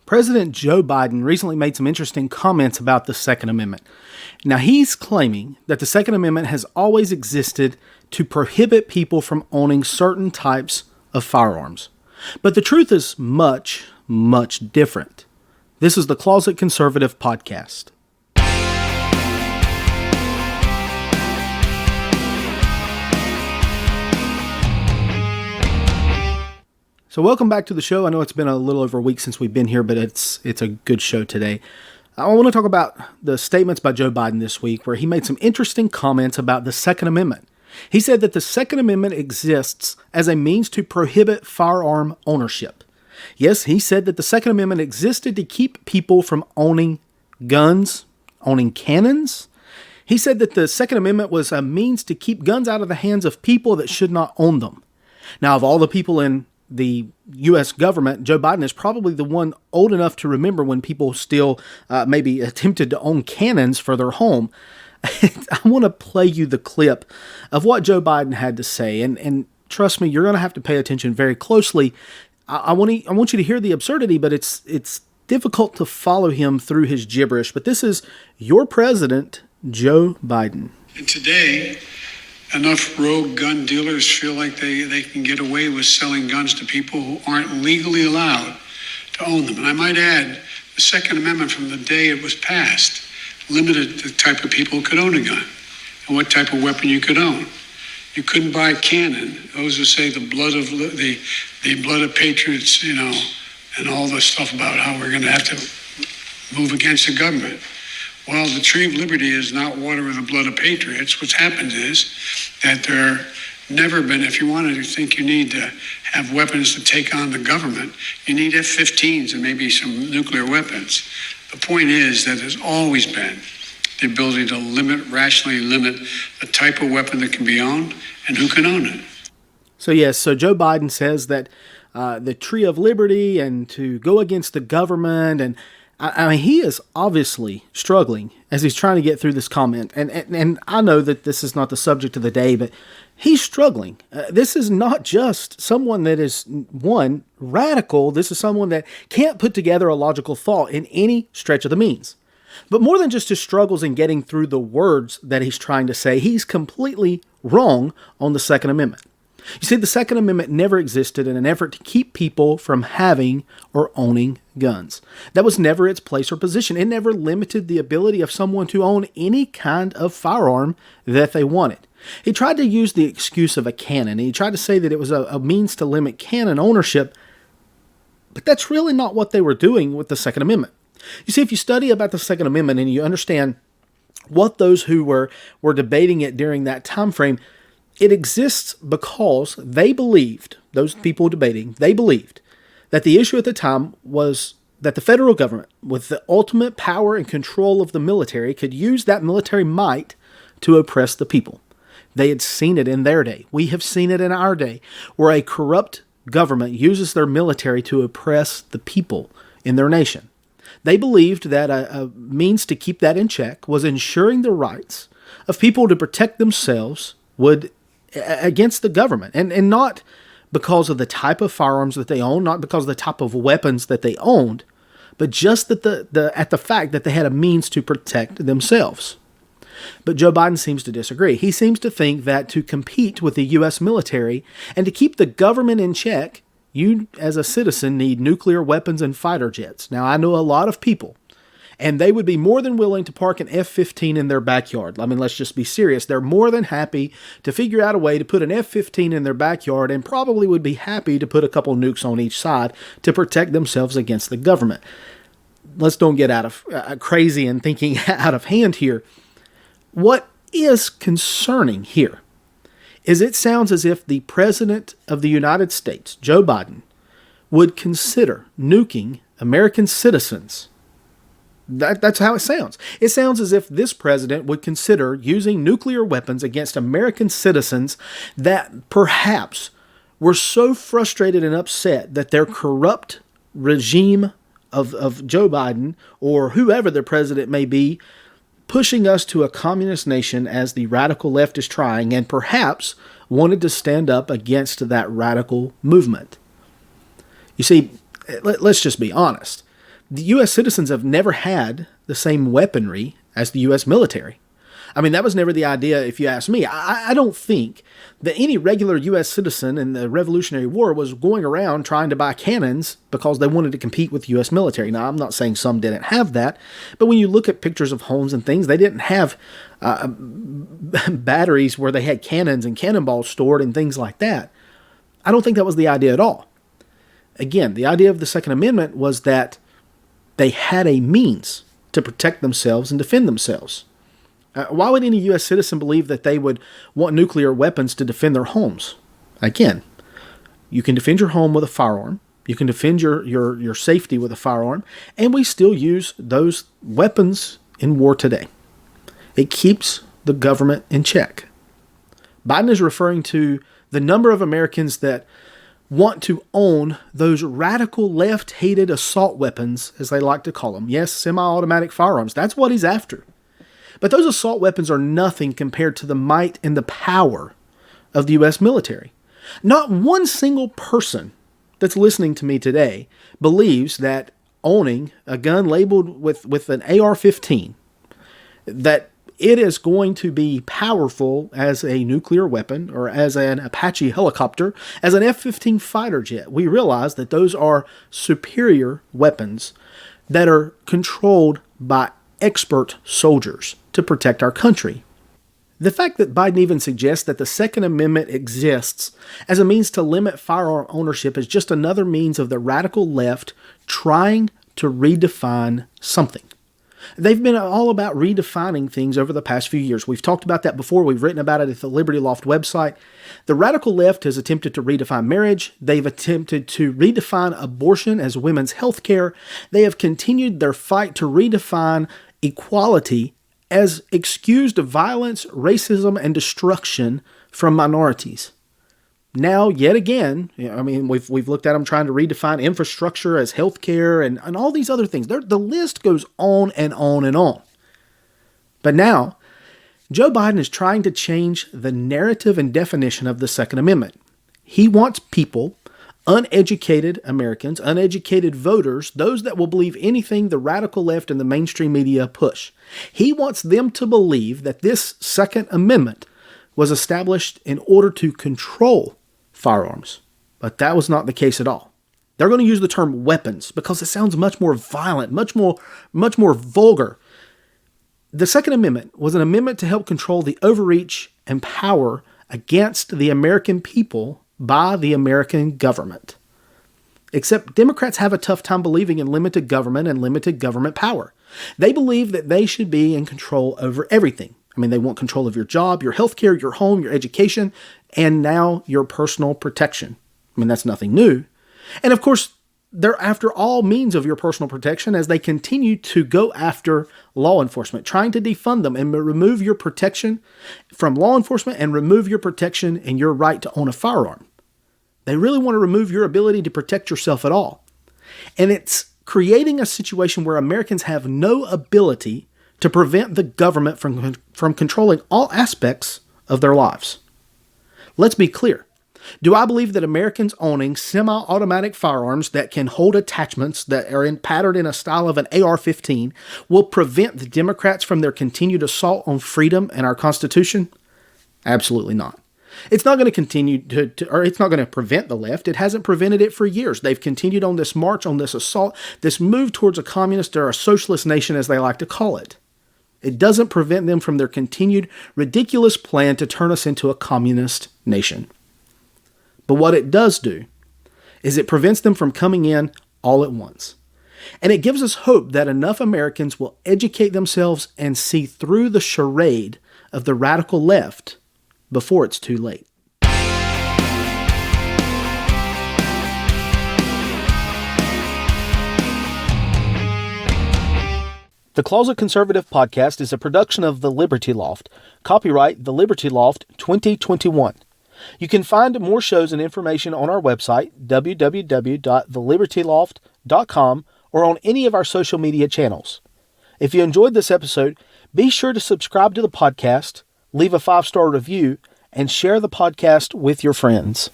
President Joe Biden recently made some interesting comments about the Second Amendment. Now, he's claiming that the Second Amendment has always existed to prohibit people from owning certain types of firearms. But the truth is much, much different. This is the Closet Conservative Podcast. So welcome back to the show. I know it's been a little over a week since we've been here, but it's a good show today. I want to talk about the statements by Joe Biden this week, where he made some interesting comments about the Second Amendment. He said that the Second Amendment exists as a means to prohibit firearm ownership. Yes, he said that the Second Amendment existed to keep people from owning guns, owning cannons. He said that the Second Amendment was a means to keep guns out of the hands of people that should not own them. Now, of all the people in the U.S. government, Joe Biden is probably the one old enough to remember when people still maybe attempted to own cannons for their home. I want to play you the clip of what Joe Biden had to say, and trust me, you're going to have to pay attention very closely. I want you to hear the absurdity, but it's difficult to follow him through his gibberish. But this is your president, Joe Biden. And today, enough rogue gun dealers feel like they can get away with selling guns to people who aren't legally allowed to own them. And I might add, the Second Amendment from the day it was passed limited the type of people who could own a gun and what type of weapon you could own. You couldn't buy a cannon. Those who say the blood of patriots, and all the stuff about how we're going to have to move against the government. Well, the tree of liberty is not water with the blood of patriots. What's happened is that there never been, if you want to think you need to have weapons to take on the government, you need F-15s and maybe some nuclear weapons. The point is that there's always been the ability to rationally limit the type of weapon that can be owned and who can own it. So Joe Biden says that the tree of liberty and to go against the government, and I mean, he is obviously struggling as he's trying to get through this comment. And I know that this is not the subject of the day, but he's struggling. This is not just someone that is, one, radical. This is someone that can't put together a logical thought in any stretch of the means. But more than just his struggles in getting through the words that he's trying to say, he's completely wrong on the Second Amendment. You see, the Second Amendment never existed in an effort to keep people from having or owning guns. That was never its place or position. It never limited the ability of someone to own any kind of firearm that they wanted. He tried to use the excuse of a cannon. He tried to say that it was a means to limit cannon ownership, but that's really not what they were doing with the Second Amendment. You see, if you study about the Second Amendment and you understand what those who were debating it during that time frame, it exists because they believed, those people debating, they believed that the issue at the time was that the federal government, with the ultimate power and control of the military, could use that military might to oppress the people. They had seen it in their day. We have seen it in our day, where a corrupt government uses their military to oppress the people in their nation. They believed that a means to keep that in check was ensuring the rights of people to protect themselves against the government, and not because of the type of firearms that they own, not because of the type of weapons that they owned, but just that the fact that they had a means to protect themselves. But Joe Biden seems to disagree. He seems to think that to compete with the U.S. military and to keep the government in check, you as a citizen need nuclear weapons and fighter jets. Now, I know a lot of people, and they would be more than willing to park an F-15 in their backyard. I mean, let's just be serious. They're more than happy to figure out a way to put an F-15 in their backyard, and probably would be happy to put a couple nukes on each side to protect themselves against the government. Let's don't get out of crazy and thinking out of hand here. What is concerning here is it sounds as if the President of the United States, Joe Biden, would consider nuking American citizens. That's how it sounds. It sounds as if this president would consider using nuclear weapons against American citizens that perhaps were so frustrated and upset that their corrupt regime of Joe Biden, or whoever the president may be, pushing us to a communist nation as the radical left is trying, and perhaps wanted to stand up against that radical movement. You see, let's just be honest. The U.S. citizens have never had the same weaponry as the U.S. military. I mean, that was never the idea, if you ask me. I don't think that any regular U.S. citizen in the Revolutionary War was going around trying to buy cannons because they wanted to compete with the U.S. military. Now, I'm not saying some didn't have that, but when you look at pictures of homes and things, they didn't have batteries where they had cannons and cannonballs stored and things like that. I don't think that was the idea at all. Again, the idea of the Second Amendment was that they had a means to protect themselves and defend themselves. Why would any U.S. citizen believe that they would want nuclear weapons to defend their homes? Again, you can defend your home with a firearm. You can defend your safety with a firearm. And we still use those weapons in war today. It keeps the government in check. Biden is referring to the number of Americans that want to own those radical left-hated assault weapons, as they like to call them. Yes, semi-automatic firearms. That's what he's after. But those assault weapons are nothing compared to the might and the power of the U.S. military. Not one single person that's listening to me today believes that owning a gun labeled with an AR-15, that it is going to be powerful as a nuclear weapon or as an Apache helicopter, as an F-15 fighter jet. We realize that those are superior weapons that are controlled by expert soldiers to protect our country. The fact that Biden even suggests that the Second Amendment exists as a means to limit firearm ownership is just another means of the radical left trying to redefine something. They've been all about redefining things over the past few years. We've talked about that before. We've written about it at the Liberty Loft website. The radical left has attempted to redefine marriage. They've attempted to redefine abortion as women's health care. They have continued their fight to redefine equality as excused violence, racism, and destruction from minorities. Now, yet again, we've looked at them trying to redefine infrastructure as healthcare and all these other things. The list goes on and on and on. But now, Joe Biden is trying to change the narrative and definition of the Second Amendment. He wants people, uneducated Americans, uneducated voters, those that will believe anything the radical left and the mainstream media push. He wants them to believe that this Second Amendment was established in order to control firearms. But that was not the case at all. They're going to use the term weapons because it sounds much more violent, much more vulgar. The Second Amendment was an amendment to help control the overreach and power against the American people by the American government. Except Democrats have a tough time believing in limited government and limited government power. They believe that they should be in control over everything. They want control of your job, your healthcare, your home, your education, and now your personal protection. That's nothing new. And of course, they're after all means of your personal protection as they continue to go after law enforcement, trying to defund them and remove your protection from law enforcement and remove your protection and your right to own a firearm. They really want to remove your ability to protect yourself at all. And it's creating a situation where Americans have no ability to prevent the government from controlling all aspects of their lives. Let's be clear. Do I believe that Americans owning semi-automatic firearms that can hold attachments that are patterned in a style of an AR-15 will prevent the Democrats from their continued assault on freedom and our Constitution? Absolutely not. It's not going to continue or it's not going to prevent the left. It hasn't prevented it for years. They've continued on this march, on this assault, this move towards a communist or a socialist nation, as they like to call it. It doesn't prevent them from their continued ridiculous plan to turn us into a communist nation. But what it does do is it prevents them from coming in all at once. And it gives us hope that enough Americans will educate themselves and see through the charade of the radical left before it's too late. The Closet Conservative Podcast is a production of The Liberty Loft. Copyright The Liberty Loft 2021. You can find more shows and information on our website, www.thelibertyloft.com, or on any of our social media channels. If you enjoyed this episode, be sure to subscribe to the podcast, leave a 5-star review, and share the podcast with your friends.